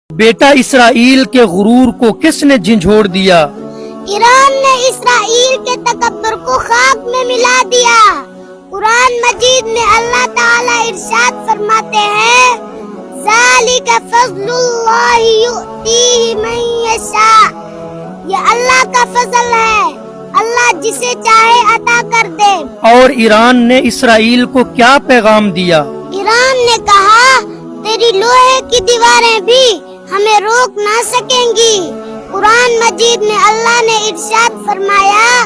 बेटा इसराइल के गुरूर को किसने झंझोड़ दिया? ईरान ने इसराइल के तकब्बुर को खाक में मिला दिया। कुरान मजीद में अल्लाह ताला इरशाद फरमाते हैं, ज़ालिका फ़ज़्लुल्लाहि युअतीहि मन यशा। ये अल्लाह का फजल है, अल्लाह जिसे चाहे अता कर दे। और ईरान ने इसराइल को क्या पैगाम दिया? ईरान ने कहा, तेरी लोहे की दीवारें भी हमें रोक ना सकेंगी। कुरान मजीद में अल्लाह ने इरशाद फरमाया,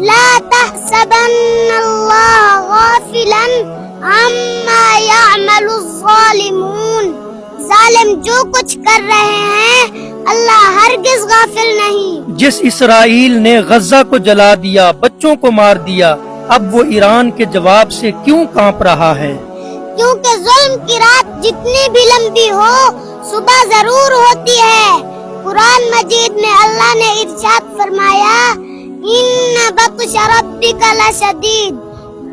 ला तहसबन्नल्लाह गाफिलन अम्मा यअमलुज़्ज़ालिमून। जालिम जो कुछ कर रहे हैं अल्लाह हरगिज गाफिल नहीं। जिस इसराइल ने गज़ा को जला दिया, बच्चों को मार दिया, अब वो ईरान के जवाब से क्यों कांप रहा है? क्योंकि जुल्म की रात जितनी भी लंबी हो, सुबह जरूर होती है। कुरान मजीद में अल्लाह ने इरशाद फरमाया, इन्ना बत्श रब्बिका लशदीद।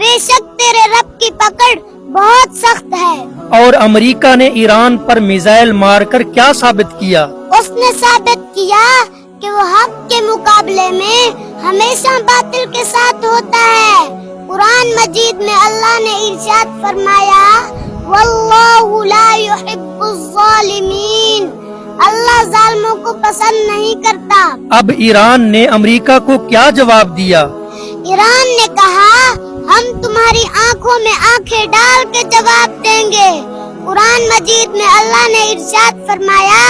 बेशक तेरे रब की पकड़ बहुत सख्त है। और अमेरिका ने ईरान पर मिसाइल मारकर क्या साबित किया? उसने साबित किया कि वो हक के मुकाबले में हमेशा बातिल के साथ होता है। कुरान मजीद में अल्लाह ने इरशाद फरमाया, वल्लाहु ला युहिब्बुज़्ज़ालिमीन। अल्लाह जालिमों को पसंद नहीं करता। अब ईरान ने अमेरिका को क्या जवाब दिया? ईरान ने कहा, हम तुम्हारी आंखों में आंखें डाल के जवाब देंगे। कुरान मजीद में अल्लाह ने इरशाद फरमाया,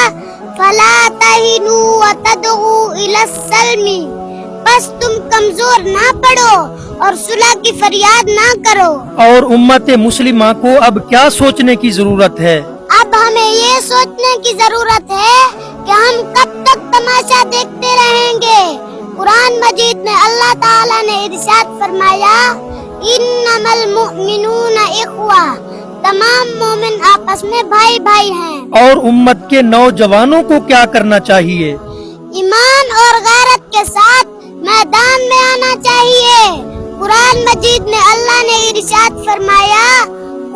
फला तहिनु व तदउ इलस्सल्मी। बस तुम कमजोर ना पड़ो और सुलह की फरियाद ना करो। और उम्मत मुस्लिमा को अब क्या सोचने की जरूरत है? अब हमें ये सोचने की जरूरत है कि हम कब तक तमाशा देखते रहेंगे। कुरान मजीद में अल्लाह ताला ने इरशाद फरमाया, इन्नमल मुअमिनूना इख्वा। तमाम मोमिन आपस में भाई भाई हैं। और उम्मत के नौजवानों को क्या करना चाहिए? ईमान और गैरत के साथ मैदान में आना चाहिए। कुरान मजीद में अल्लाह ने इरशाद फरमाया,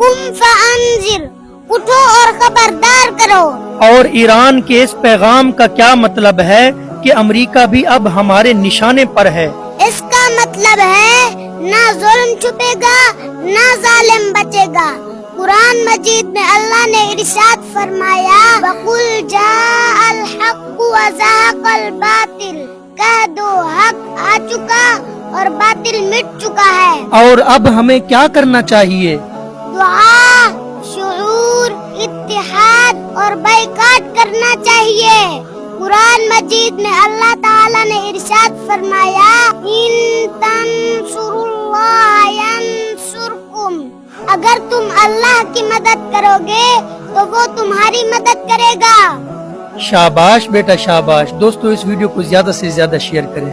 कुम फअंजिर। उठो और खबरदार करो। और ईरान के इस पैगाम का क्या मतलब है कि अमेरिका भी अब हमारे निशाने पर है? इसका मतलब है ना जुल्म छुपेगा ना जालिम बचेगा। कुरान मजीद में अल्लाह ने इरशाद फरमाया, वकुल जाअल हक़ व ज़हक़ल बातिल। कह दो हक आ चुका और बातिल मिट चुका है। और अब हमें क्या करना चाहिए? दुआ, शुऊर, इत्तिहाद और बाइकाट करना चाहिए। कुरान मजीद में अल्लाह ताला ने इरशाद फरमाया, इन तंसुरुल्लाह यंसुरकुम। अगर तुम अल्लाह की मदद करोगे तो वो तुम्हारी मदद करेगा। शाबाश बेटा शाबाश। दोस्तों, इस वीडियो को ज्यादा से ज्यादा शेयर करें।